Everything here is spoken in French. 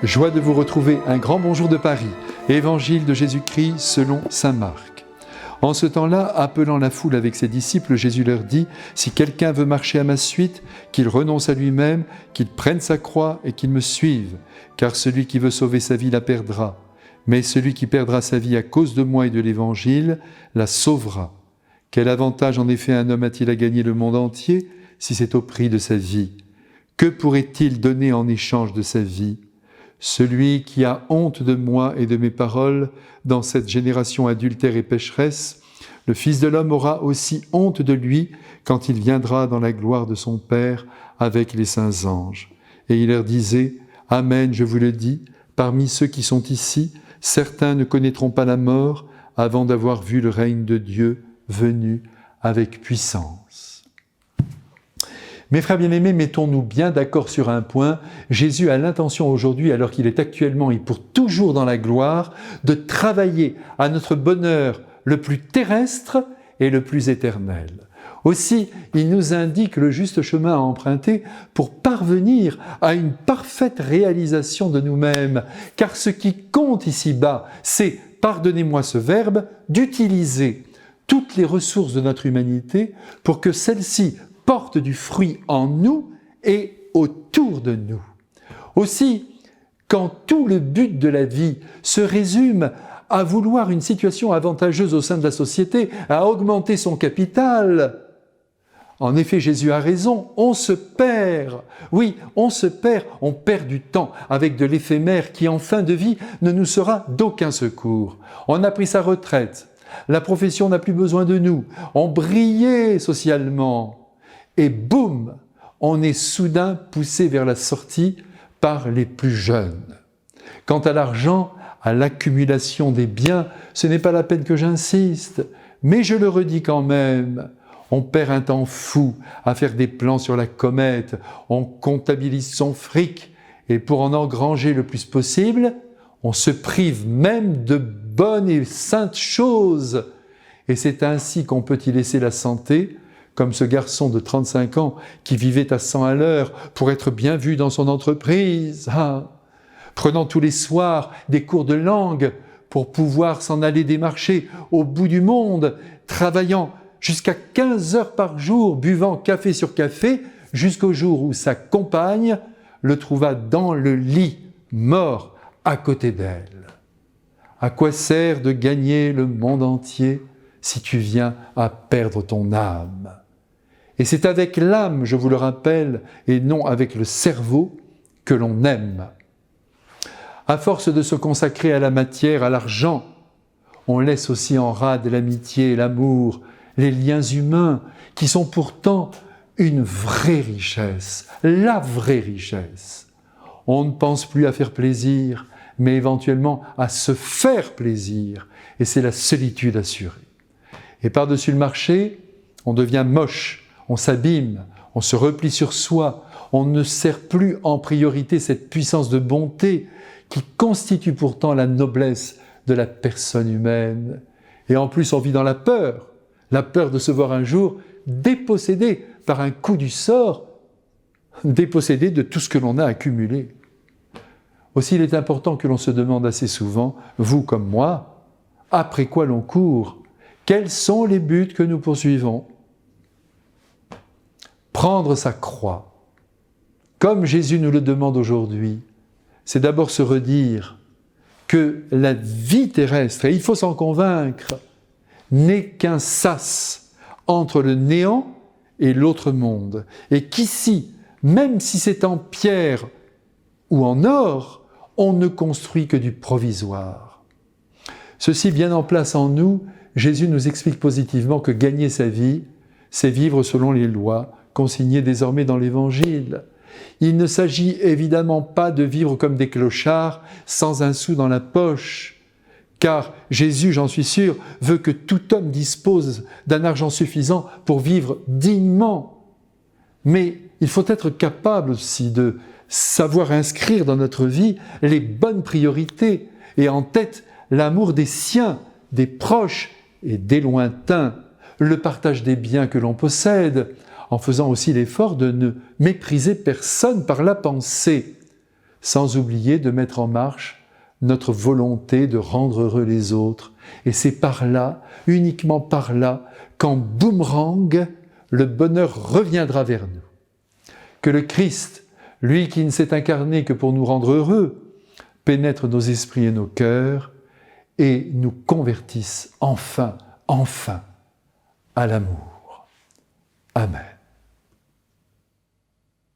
Joie de vous retrouver, un grand bonjour de Paris, Évangile de Jésus-Christ selon saint Marc. En ce temps-là, appelant la foule avec ses disciples, Jésus leur dit « Si quelqu'un veut marcher à ma suite, qu'il renonce à lui-même, qu'il prenne sa croix et qu'il me suive, car celui qui veut sauver sa vie la perdra. Mais celui qui perdra sa vie à cause de moi et de l'Évangile la sauvera. Quel avantage en effet un homme a-t-il à gagner le monde entier si c'est au prix de sa vie ? Que pourrait-il donner en échange de sa vie ? Celui qui a honte de moi et de mes paroles dans cette génération adultère et pécheresse, le Fils de l'homme aura aussi honte de lui quand il viendra dans la gloire de son Père avec les saints anges. Et il leur disait, « Amen, je vous le dis, parmi ceux qui sont ici, certains ne connaîtront pas la mort avant d'avoir vu le règne de Dieu venu avec puissance. » Mes frères bien-aimés, mettons-nous bien d'accord sur un point. Jésus a l'intention aujourd'hui, alors qu'il est actuellement et pour toujours dans la gloire, de travailler à notre bonheur le plus terrestre et le plus éternel. Aussi, il nous indique le juste chemin à emprunter pour parvenir à une parfaite réalisation de nous-mêmes. Car ce qui compte ici-bas, c'est, pardonnez-moi ce verbe, d'utiliser toutes les ressources de notre humanité pour que celle-ci porte du fruit en nous et autour de nous. Aussi, quand tout le but de la vie se résume à vouloir une situation avantageuse au sein de la société, à augmenter son capital, en effet, Jésus a raison, on se perd. Oui, on se perd, on perd du temps avec de l'éphémère qui, en fin de vie, ne nous sera d'aucun secours. On a pris sa retraite, la profession n'a plus besoin de nous, on brillait socialement. Et boum, on est soudain poussé vers la sortie par les plus jeunes. Quant à l'argent, à l'accumulation des biens, ce n'est pas la peine que j'insiste, mais je le redis quand même, on perd un temps fou à faire des plans sur la comète, on comptabilise son fric, et pour en engranger le plus possible, on se prive même de bonnes et saintes choses. Et c'est ainsi qu'on peut y laisser la santé, comme ce garçon de 35 ans qui vivait à 100 à l'heure pour être bien vu dans son entreprise, prenant tous les soirs des cours de langue pour pouvoir s'en aller démarcher au bout du monde, travaillant jusqu'à 15 heures par jour, buvant café sur café, jusqu'au jour où sa compagne le trouva dans le lit, mort à côté d'elle. À quoi sert de gagner le monde entier si tu viens à perdre ton âme ? Et c'est avec l'âme, je vous le rappelle, et non avec le cerveau, que l'on aime. À force de se consacrer à la matière, à l'argent, on laisse aussi en rade l'amitié, l'amour, les liens humains, qui sont pourtant une vraie richesse, la vraie richesse. On ne pense plus à faire plaisir, mais éventuellement à se faire plaisir, et c'est la solitude assurée. Et par-dessus le marché, on devient moche, on s'abîme, on se replie sur soi, on ne sert plus en priorité cette puissance de bonté qui constitue pourtant la noblesse de la personne humaine. Et en plus, on vit dans la peur de se voir un jour dépossédé par un coup du sort, dépossédé de tout ce que l'on a accumulé. Aussi, il est important que l'on se demande assez souvent, vous comme moi, après quoi l'on court ? Quels sont les buts que nous poursuivons ? Prendre sa croix, comme Jésus nous le demande aujourd'hui, c'est d'abord se redire que la vie terrestre, et il faut s'en convaincre, n'est qu'un sas entre le néant et l'autre monde, et qu'ici, même si c'est en pierre ou en or, on ne construit que du provisoire. Ceci bien en place en nous, Jésus nous explique positivement que gagner sa vie, c'est vivre selon les lois consignées désormais dans l'Évangile. Il ne s'agit évidemment pas de vivre comme des clochards, sans un sou dans la poche, car Jésus, j'en suis sûr, veut que tout homme dispose d'un argent suffisant pour vivre dignement. Mais il faut être capable aussi de savoir inscrire dans notre vie les bonnes priorités, et en tête l'amour des siens, des proches et des lointains, le partage des biens que l'on possède, en faisant aussi l'effort de ne mépriser personne par la pensée. sans oublier de mettre en marche notre volonté de rendre heureux les autres. Et c'est par là, uniquement par là, qu'en boomerang, le bonheur reviendra vers nous. Que le Christ, lui qui ne s'est incarné que pour nous rendre heureux, pénètre nos esprits et nos cœurs et nous convertisse enfin à l'amour. Amen.